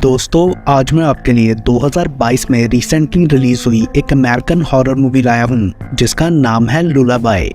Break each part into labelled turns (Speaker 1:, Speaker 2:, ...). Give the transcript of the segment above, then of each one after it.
Speaker 1: दोस्तों आज मैं आपके लिए 2022 में रिसेंटली रिलीज हुई एक अमेरिकन हॉरर मूवी लाया हूँ जिसका नाम है लुलाबाई।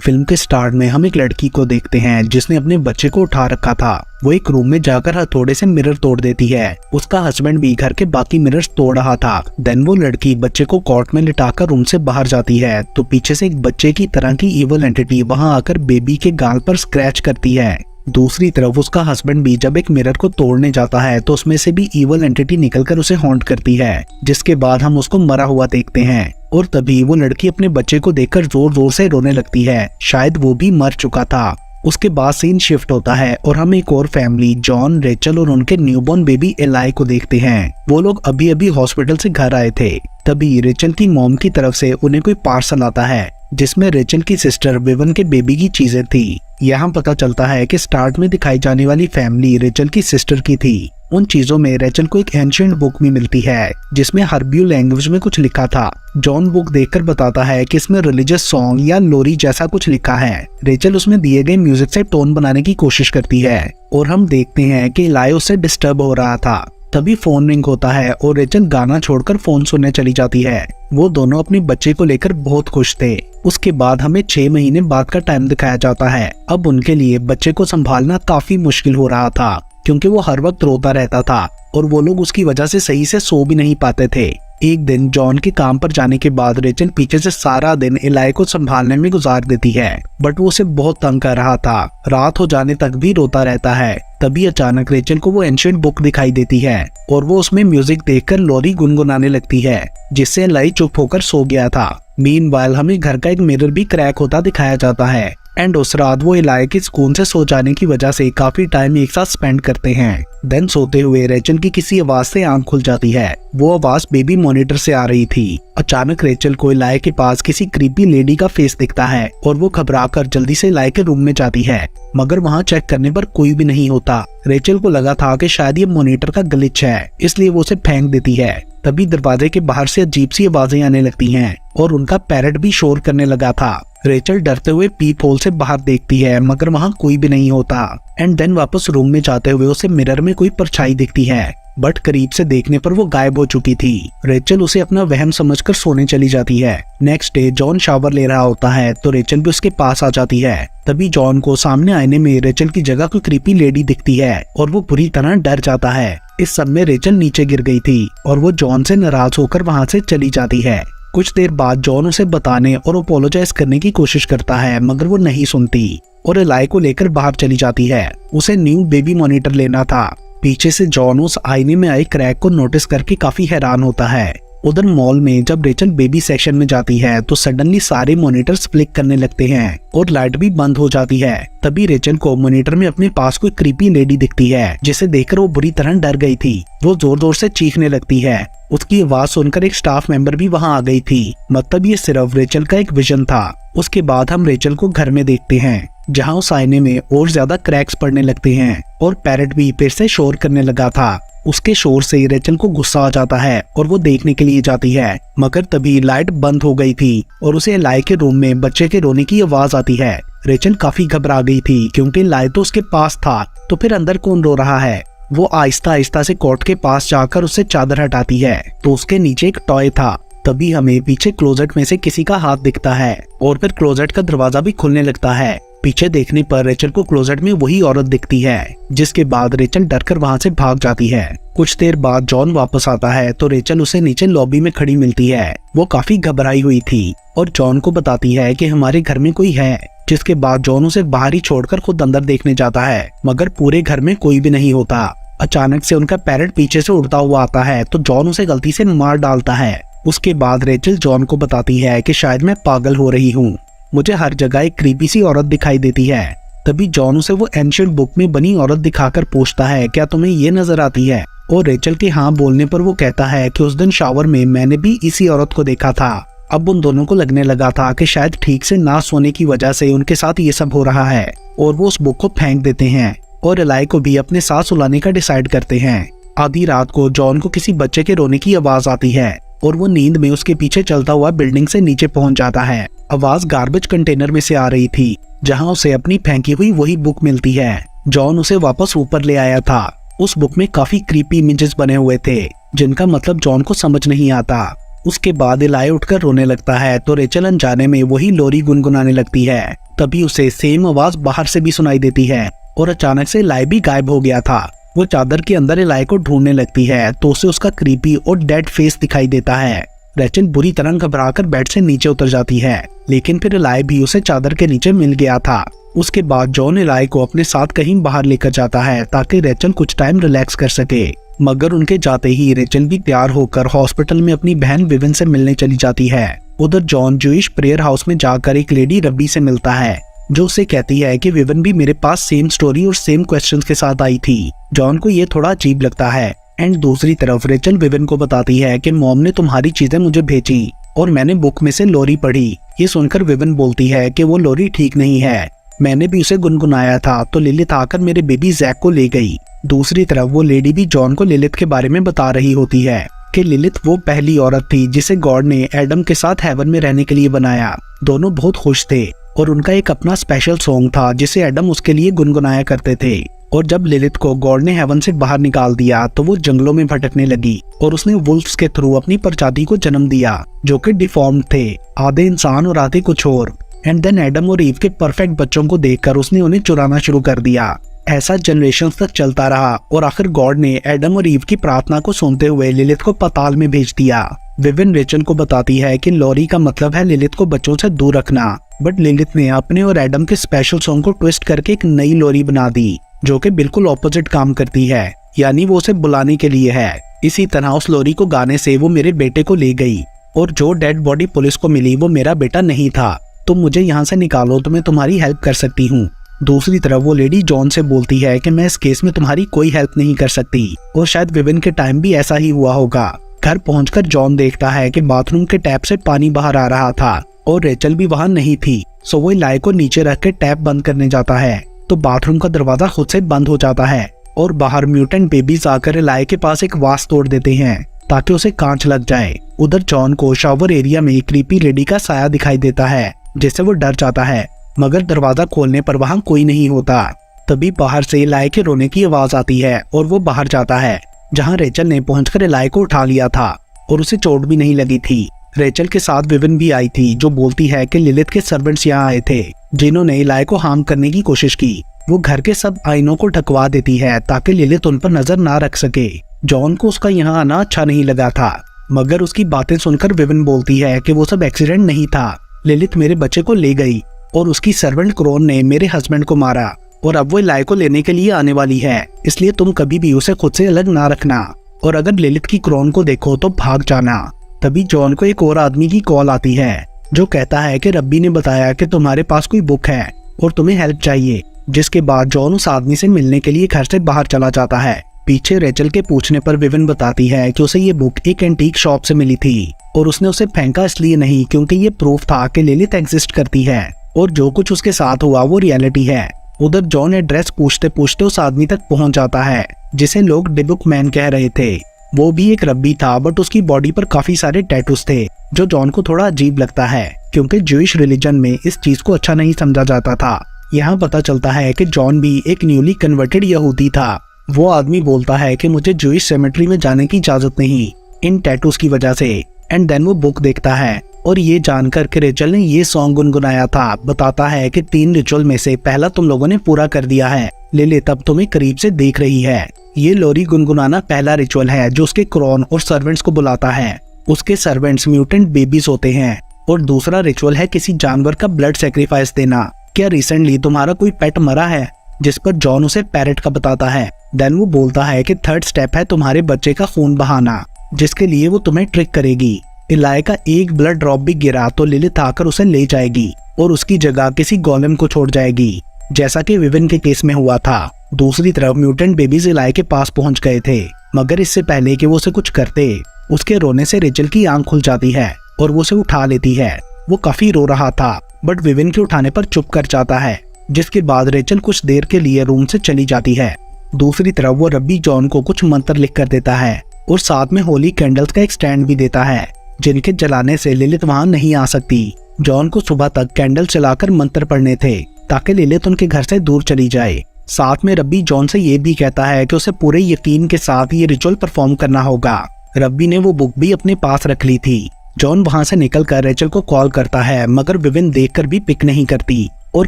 Speaker 1: फिल्म के स्टार्ट में हम एक लड़की को देखते हैं जिसने अपने बच्चे को उठा रखा था। वो एक रूम में जाकर हथौड़े से मिरर तोड़ देती है। उसका हस्बैंड भी घर के बाकी मिरर्स तोड़ रहा था। देन वो लड़की बच्चे को कॉट में लिटाकर रूम से बाहर जाती है तो पीछे से एक बच्चे की तरह की इवल एंटिटी वहां आकर बेबी के गाल पर स्क्रैच करती है। दूसरी तरफ उसका हस्बैंड भी जब एक मिरर को तोड़ने जाता है तो उसमें से भी इवल एंटिटी निकलकर उसे हॉन्ट करती है, जिसके बाद हम उसको मरा हुआ देखते हैं। और तभी वो लड़की अपने बच्चे को देखकर जोर जोर से रोने लगती है, शायद वो भी मर चुका था। उसके बाद सीन शिफ्ट होता है और हम एक और फैमिली जॉन, रेचल और उनके न्यूबॉर्न बेबी एलाई को देखते हैं। वो लोग अभी अभी हॉस्पिटल से घर आए थे। तभी रेचल की मॉम की तरफ से उन्हें कोई पार्सल आता है जिसमें रेचल की सिस्टर विवन के बेबी की चीजें थी। यहाँ पता चलता है कि स्टार्ट में दिखाई जाने वाली फैमिली रेचल की सिस्टर की थी। उन चीजों में रेचल को एक एंशिएंट बुक भी मिलती है जिसमें हर्बियो लैंग्वेज में कुछ लिखा था। जॉन बुक देखकर बताता है कि इसमें रिलीजियस सॉन्ग या लोरी जैसा कुछ लिखा है। रेचल उसमें दिए गए म्यूजिक से टोन बनाने की कोशिश करती है और हम देखते हैं कि इलाई उससे डिस्टर्ब हो रहा था। तभी फोन रिंग होता है और रेचल गाना छोड़कर फोन सुनने चली जाती है। वो दोनों अपने बच्चे को लेकर बहुत खुश थे। उसके बाद हमें 6 महीने बाद का टाइम दिखाया जाता है। अब उनके लिए बच्चे को संभालना काफी मुश्किल हो रहा था क्योंकि वो हर वक्त रोता रहता था और वो लोग उसकी वजह से सही से सो भी नहीं पाते थे। एक दिन जॉन के काम पर जाने के बाद रेचल पीछे से सारा दिन इलाई को संभालने में गुजार देती है, बट वो उसे बहुत तंग कर रहा था। रात हो जाने तक भी रोता रहता है। तभी अचानक रेचल को वो एंशिएंट बुक दिखाई देती है और वो उसमें म्यूजिक देखकर लोरी गुनगुनाने लगती है, जिससे इलाई चुप होकर सो गया था। मीनवाइल हमें घर का एक मिरर भी क्रैक होता दिखाया जाता है एंड उस रात वो इलाई के सुकून से सो जाने की वजह से काफी टाइम एक साथ स्पेंड करते हैं। देन सोते हुए रेचल की किसी आवाज से आंख खुल जाती है। वो आवाज बेबी मॉनिटर से आ रही थी। अचानक रेचल को इलाई के पास किसी क्रीपी लेडी का फेस दिखता है और वो घबराकर जल्दी से इलाई के रूम में जाती है, मगर वहाँ चेक करने पर कोई भी नहीं होता। रेचल को लगा था कि शायद ये मॉनिटर का ग्लिच है, इसलिए वो उसे फेंक देती है। तभी दरवाजे के बाहर से अजीब सी आवाजें आने लगती हैं और उनका पैरट भी शोर करने लगा था। रेचल डरते हुए पीप होल से बाहर देखती है, मगर वहाँ कोई भी नहीं होता। एंड देन वापस रूम में जाते हुए उसे मिरर में कोई परछाई दिखती है, बट करीब से देखने पर वो गायब हो चुकी थी। रेचल उसे अपना वहम समझकर सोने चली जाती है। नेक्स्ट डे जॉन शावर ले रहा होता है तो रेचल भी उसके पास आ जाती है। तभी जॉन को सामने आईने में रेचल की जगह कोई क्रीपी लेडी दिखती है और वो बुरी तरह डर जाता है। इस सब में रेचल नीचे गिर गई थी और वो जॉन से नाराज होकर वहाँ से चली जाती है। कुछ देर बाद जॉन उसे बताने और अपोलोजाइज करने की कोशिश करता है, मगर वो नहीं सुनती और इलाई को लेकर बाहर चली जाती है। उसे न्यू बेबी मॉनिटर लेना था। पीछे से जॉन उस आईने में आई क्रैक को नोटिस करके काफी हैरान होता है। उधर मॉल में जब रेचल बेबी सेक्शन में जाती है तो सडनली सारे मॉनिटर्स फ्लिक करने लगते हैं और लाइट भी बंद हो जाती है। तभी रेचल को मॉनिटर में अपने पास कोई क्रीपी लेडी दिखती है, जिसे देखकर वो बुरी तरह डर गई थी। वो जोर जोर से चीखने लगती है। उसकी आवाज सुनकर एक स्टाफ मेंबर भी वहां आ गई थी, मतलब ये सिर्फ रेचल का एक विजन था। उसके बाद हम रेचल को घर में देखते हैं जहाँ उस आईने में और ज्यादा क्रैक्स पड़ने लगते हैं और पैरट भी फिर से शोर करने लगा था। उसके शोर से रेचल को गुस्सा आ जाता है और वो देखने के लिए जाती है, मगर तभी लाइट बंद हो गई थी और उसे इलाई के रूम में बच्चे के रोने की आवाज आती है। रेचल काफी घबरा गई थी क्योंकि इलाई तो उसके पास था, तो फिर अंदर कौन रो रहा है। वो आहिस्ता आहिस्ता से कॉट के पास जाकर उससे चादर हटाती है तो उसके नीचे एक टॉय था। तभी हमें पीछे क्लोजेट में से किसी का हाथ दिखता है और फिर क्लोजेट का दरवाजा भी खुलने लगता है। पीछे देखने पर रेचल को क्लोजेट में वही औरत दिखती है, जिसके बाद रेचल डरकर वहां से भाग जाती है। कुछ देर बाद जॉन वापस आता है तो रेचल उसे नीचे लॉबी में खड़ी मिलती है। वो काफी घबराई हुई थी और जॉन को बताती है कि हमारे घर में कोई है, जिसके बाद जॉन उसे बाहर ही छोड़कर खुद अंदर देखने जाता है, मगर पूरे घर में कोई भी नहीं होता। अचानक से उनका पैरट पीछे से उड़ता हुआ आता है तो जॉन उसे गलती से मार डालता है। उसके बाद रेचल जॉन को बताती है कि शायद मैं पागल हो रही हूँ, मुझे हर जगह एक क्रीपी सी औरत दिखाई देती है। तभी जॉन उसे वो एंशिएंट बुक में बनी औरत दिखाकर पूछता है, क्या तुम्हें ये नजर आती है? और रेचल के हाँ बोलने पर वो कहता है कि उस दिन शावर में मैंने भी इसी औरत को देखा था। अब उन दोनों को लगने लगा था कि शायद ठीक से ना सोने की वजह से उनके साथ ये सब हो रहा है और वो उस बुक को फेंक देते हैं और इलाई को भी अपने साथ सुलाने का डिसाइड करते हैं। आधी रात को जॉन को किसी बच्चे के रोने की आवाज आती है और वो नींद में उसके पीछे चलता हुआ बिल्डिंग से नीचे पहुंच जाता है। आवाज गार्बेज कंटेनर में से आ रही थी जहां उसे अपनी फेंकी हुई वही बुक मिलती है। जॉन उसे वापस ऊपर ले आया था। उस बुक में काफी क्रीपी इमेजेस बने हुए थे जिनका मतलब जॉन को समझ नहीं आता। उसके बाद इलाई उठकर रोने लगता है तो रेचल अनजाने में वही लोरी गुनगुनाने लगती है। तभी उसे सेम आवाज बाहर से भी सुनाई देती है और अचानक से इलाई भी गायब हो गया था। वो चादर के अंदर इलाई को ढूंढने लगती है तो उसे उसका क्रीपी और डेड फेस दिखाई देता है। रेचल बुरी तरह घबराकर बेड से नीचे उतर जाती है, लेकिन फिर इलाई भी उसे चादर के नीचे मिल गया था। उसके बाद जॉन इलाई को अपने साथ कहीं बाहर लेकर जाता है ताकि रेचल कुछ टाइम रिलैक्स कर सके। मगर उनके जाते ही रेचल भी तैयार होकर हॉस्पिटल में अपनी बहन विविन से मिलने चली जाती है। उधर जॉन जूइश प्रेयर हाउस में जाकर एक लेडी रब्बी से मिलता है जो उसे कहती है कि विविन भी मेरे पास सेम स्टोरी और सेम क्वेश्चंस के साथ आई थी। जॉन को ये थोड़ा अजीब लगता है। एंड दूसरी तरफ रेचल विविन को बताती है कि मॉम ने तुम्हारी चीजें मुझे भेजी और मैंने बुक में से लोरी पढ़ी। ये सुनकर विविन बोलती है कि वो लोरी ठीक नहीं है, मैंने भी उसे गुनगुनाया था तो लिलित आकर मेरे बेबी जैक को ले गई। दूसरी तरफ वो लेडी भी जॉन को लिलित के बारे में बता रही होती है कि लिलित वो पहली औरत थी जिसे गॉड ने एडम के साथ हेवन में रहने के लिए बनाया। दोनों बहुत खुश थे और उनका एक अपना स्पेशल सॉन्ग था जिसे एडम उसके लिए गुनगुनाया करते थे। और जब लिलित को गॉड ने हेवन से बाहर निकाल दिया तो वो जंगलों में भटकने लगी और उसने वुल्फ्स के थ्रू अपनी प्रजाति को जन्म दिया जो कि डिफॉर्म्ड थे, आधे इंसान और आधे कुछ और। एंड देन एडम और ईव के परफेक्ट बच्चों को देखकर उसने उन्हें चुराना शुरू कर दिया। ऐसा जनरेशंस तक चलता रहा और आखिर गॉड ने एडम और ईव की प्रार्थना को सुनते हुए लिलित को पाताल में भेज दिया। विविन रेचल को बताती है कि लोरी का मतलब है लिलित को बच्चों से दूर रखना, बट लिलित ने अपने और एडम के स्पेशल सॉन्ग को ट्विस्ट करके एक नई लोरी बना दी जो कि बिल्कुल ऑपोजिट काम करती है, यानी वो उसे बुलाने के लिए है। इसी तरह उस लोरी को गाने से वो मेरे बेटे को ले गई और जो डेड बॉडी पुलिस को मिली वो मेरा बेटा नहीं था। तुम मुझे यहाँ से निकालो तो मैं तुम्हारी हेल्प कर सकती हूँ। दूसरी तरफ वो लेडी जॉन से बोलती है कि मैं इस केस में तुम्हारी कोई हेल्प नहीं कर सकती और शायद विविन के टाइम भी ऐसा ही हुआ होगा। घर पहुंचकर जॉन देखता है कि बाथरूम के टैप से पानी बाहर आ रहा था और रेचल भी वहां नहीं थी। सो वो इलाई को नीचे रख के टैप बंद करने जाता है तो बाथरूम का दरवाजा खुद से बंद हो जाता है और बाहर म्यूटेंट बेबीज आकर इलाई के पास एक वास तोड़ देते हैं ताकि उसे कांच लग जाए। उधर जॉन को शावर एरिया में क्रीपी लेडी का साया दिखाई देता है जिससे वो डर जाता है, मगर दरवाजा खोलने पर वहां कोई नहीं होता। तभी बाहर से इलाई के रोने की आवाज आती है और वो बाहर जाता है जहां रेचल ने पहुंचकर इलाई को उठा लिया था और उसे चोट भी नहीं लगी थी। रेचल के साथ विविन भी आई थी जो बोलती है कि लिलित के सर्वेंट्स यहाँ आए थे जिन्होंने इलाई को हार्म करने की कोशिश की। वो घर के सब आईनों को ढकवा देती है ताकि लिलित उन पर नजर ना रख सके। जॉन को उसका यहाँ आना अच्छा नहीं लगा था, मगर उसकी बातें सुनकर विविन बोलती है कि वो सब एक्सीडेंट नहीं था, लिलित मेरे बच्चे को ले गई और उसकी सर्वेंट क्रोन ने मेरे हस्बैंड को मारा और अब वो इलाई को लेने के लिए आने वाली है, इसलिए तुम कभी भी उसे खुद से अलग ना रखना और अगर लिलित की क्रोन को देखो तो भाग जाना। तभी जॉन को एक और आदमी की कॉल आती है जो कहता है कि रब्बी ने बताया कि तुम्हारे पास कोई बुक है और तुम्हें हेल्प चाहिए, जिसके बाद जॉन उस आदमी से मिलने के लिए घर से बाहर चला जाता है। पीछे रेचल के पूछने पर विविन बताती है कि उसे ये बुक एक एंटीक शॉप से मिली थी और उसने उसे फेंका इसलिए नहीं क्योंकि ये प्रूफ था कि लिलित एग्जिस्ट करती है और जो कुछ उसके साथ हुआ वो रियलिटी है। उधर जॉन एड्रेस पूछते पूछते उस आदमी तक पहुंच जाता है जिसे लोग डिबुक मैन कह रहे थे। वो भी एक रब्बी था बट उसकी बॉडी पर काफी सारे टैटूज थे जो जॉन को थोड़ा अजीब लगता है क्योंकि ज्यूइश रिलीजन में इस चीज को अच्छा नहीं समझा जाता था। यहाँ पता चलता है कि जॉन भी एक न्यूली कन्वर्टेड यहूदी था। वो आदमी बोलता है कि मुझे ज्यूइश सेमेट्री में जाने की इजाजत नहीं इन टैटूज की वजह से। एंड देन वो बुक देखता है और ये जानकर कि रेचल ने ये सॉन्ग गुनगुनाया था, बताता है कि 3 रिचुअल में से पहला तुम लोगों ने पूरा कर दिया है, लिलित अब तुम्हें करीब से देख रही है। ये लोरी गुनगुनाना पहला रिचुअल है जो उसके क्रोन और सर्वेंट्स को बुलाता है। उसके सर्वेंट्स म्यूटेंट बेबीज होते हैं। और दूसरा रिचुअल है किसी जानवर का ब्लड सेक्रीफाइस देना। क्या रिसेंटली तुम्हारा कोई पेट मरा है? जिस पर जॉन उसे पैरेट का बताता है। देन वो बोलता है कि 3rd स्टेप है तुम्हारे बच्चे का खून बहाना, जिसके लिए वो तुम्हें ट्रिक करेगी। इलाई का एक ब्लड ड्रॉप भी गिरा तो लिलित आकर उसे ले जाएगी और उसकी जगह किसी गोलेम को छोड़ जाएगी, जैसा कि विविन के केस में हुआ था। दूसरी तरफ म्यूटेंट बेबीज इलाई के पास पहुंच गए थे, मगर इससे पहले कि वो उसे कुछ करते उसके रोने से रेचल की आंख खुल जाती है और वो उसे उठा लेती है। वो काफी रो रहा था बट विविन के उठाने पर चुप कर जाता है, जिसके बाद रेचल कुछ देर के लिए रूम से चली जाती है। दूसरी तरफ वो रब्बी जॉन को कुछ मंत्र लिख कर देता है और साथ में होली कैंडल्स का एक स्टैंड भी देता है जिनके जलाने से लिलित वहां नहीं आ सकती। जॉन को सुबह तक कैंडल चलाकर मंत्र पढ़ने थे ताकि लिलित उनके घर से दूर चली जाए। साथ में रब्बी जॉन से ये भी कहता है कि उसे पूरे यकीन के साथ ये रिचुअल परफॉर्म करना होगा। रब्बी ने वो बुक भी अपने पास रख ली थी। जॉन वहां से निकलकर रेचल को कॉल करता है, मगर विविन देखकर भी पिक नहीं करती और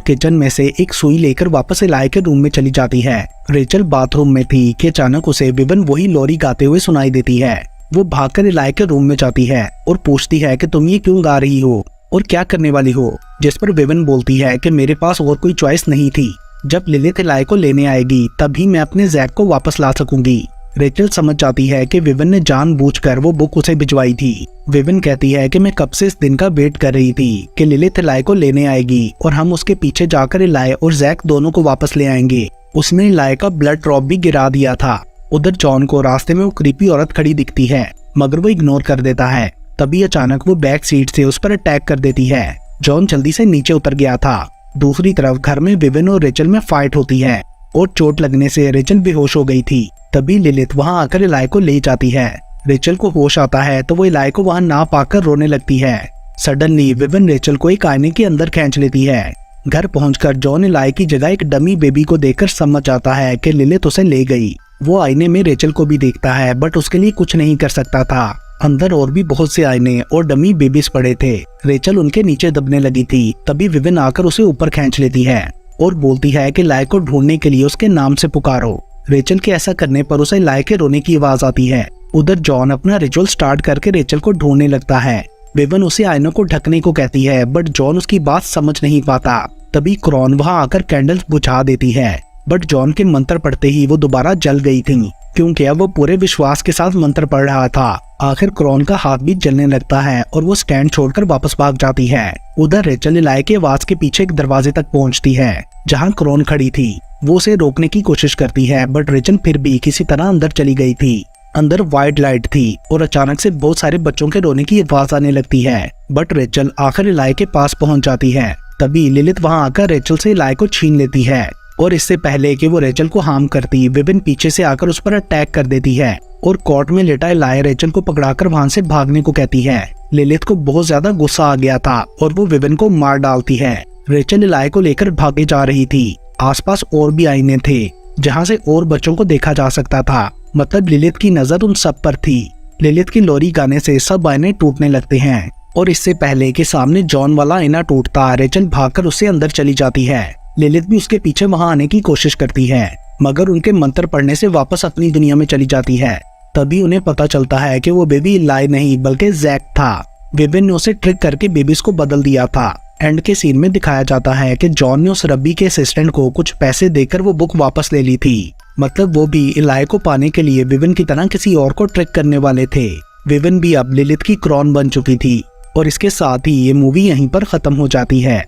Speaker 1: किचन में से एक सुई लेकर वापस इलाई के रूम में चली जाती है। रेचल बाथरूम में थी कि अचानक उसे विविन वही लोरी गाते हुए सुनाई देती है। वो भागकर इलाई के रूम में जाती है और पूछती है कि तुम ये क्यों गा रही हो और क्या करने वाली हो, जिस पर विविन बोलती है कि मेरे पास और कोई चॉइस नहीं थी। जब लिलिथ इलाई को लेने आएगी तभी मैं अपने जैक को वापस ला सकूंगी। रेचल समझ जाती है कि विविन ने जानबूझकर वो बुक उसे भिजवाई थी। विविन कहती है कि मैं कब से इस दिन का वेट कर रही थी कि लिलिथ इलाई को लेने आएगी और हम उसके पीछे जाकर इलाई और जैक दोनों को वापस ले आएंगे। उसने इलाई का ब्लड ड्रॉप भी गिरा दिया था। उधर जॉन को रास्ते में वो क्रीपी औरत खड़ी दिखती है, मगर वो इग्नोर कर देता है। तभी अचानक वो बैक सीट से उस पर अटैक कर देती है। जॉन जल्दी से नीचे उतर गया था। दूसरी तरफ घर में विविन और रेचल में फाइट होती है और चोट लगने से रेचल बेहोश हो गई थी। तभी लिलिथ वहां आकर इलाई को ले जाती है। रेचल को होश आता है तो वो इलाई को वहां ना पाकर रोने लगती है। सडनली विविन रेचल को एक आईने के अंदर खींच लेती है। घर पहुंचकर जॉन इलाई की जगह एक डमी बेबी को देखकर समझ जाता है कि लिलिथ उसे ले गई। वो आईने में रेचल को भी देखता है, बट उसके लिए कुछ नहीं कर सकता था। अंदर और भी बहुत से आईने और डमी बेबीज पड़े थे। रेचल उनके नीचे दबने लगी थी। तभी विविन आकर उसे ऊपर खींच लेती है और बोलती है कि इलाई को ढूंढने के लिए उसके नाम से पुकारो। रेचल के ऐसा करने पर उसे इलाई के रोने की आवाज आती है। उधर जॉन अपना रिचुअल स्टार्ट करके रेचल को ढूंढने लगता है। विविन उसे आईनों को ढकने को कहती है, बट जॉन उसकी बात समझ नहीं पाता। तभी क्रॉन वहां आकर कैंडल्स बुझा देती है, बट जॉन के मंत्र पढ़ते ही वो दोबारा जल गई थी, क्योंकि अब वो पूरे विश्वास के साथ मंत्र पढ़ रहा था। आखिर क्रॉन का हाथ भी जलने लगता है और वो स्टैंड छोड़कर वापस भाग जाती है। उधर रेचल इलाई के आवाज के पीछे एक दरवाजे तक पहुंचती है जहां क्रॉन खड़ी थी। वो उसे रोकने की कोशिश करती है, बट रेचल फिर भी किसी तरह अंदर चली गई थी। अंदर वाइट लाइट थी और अचानक से बहुत सारे बच्चों के रोने की आवाज आने लगती है, बट रेचल आखिर इलाई के पास पहुंच जाती है। तभी लिलिथ वहां आकर रेचल से इलाई को छीन लेती है और इससे पहले कि वो रेचल को हार्म करती, विविन पीछे से आकर उस पर अटैक कर देती है और कोर्ट में लेटा इलाई रेचल को पकड़ाकर वहां से भागने को कहती है। लिलिथ को बहुत ज्यादा गुस्सा आ गया था और वो विविन को मार डालती है। रेचल इलाई को लेकर भागे जा रही थी। आसपास और भी आईने थे जहां से और बच्चों को देखा जा सकता था, मतलब लिलिथ की नजर उन सब पर थी। लिलिथ की लोरी गाने से सब आईने टूटने लगते हैं और इससे पहले कि सामने जॉन वाला आईना टूटता, रेचल भागकर उससे अंदर चली जाती है। लिलिथ भी उसके पीछे वहां आने की कोशिश करती है, मगर उनके मंत्र पढ़ने से वापस अपनी दुनिया में चली जाती है। तभी उन्हें पता चलता है कि वो बेबी इलाई नहीं बल्कि जैक था। विविन ने उसे ट्रिक करके बेबीज को बदल दिया था। एंड के सीन में दिखाया जाता है कि जॉन ने उस रब्बी के असिस्टेंट को कुछ पैसे देकर वो बुक वापस ले ली थी, मतलब वो भी इलाई को पाने के लिए विविन की तरह किसी और को ट्रिक करने वाले थे। विविन भी अब लिलिथ की क्रॉन बन चुकी थी और इसके साथ ही ये मूवी यहीं पर खत्म हो जाती है।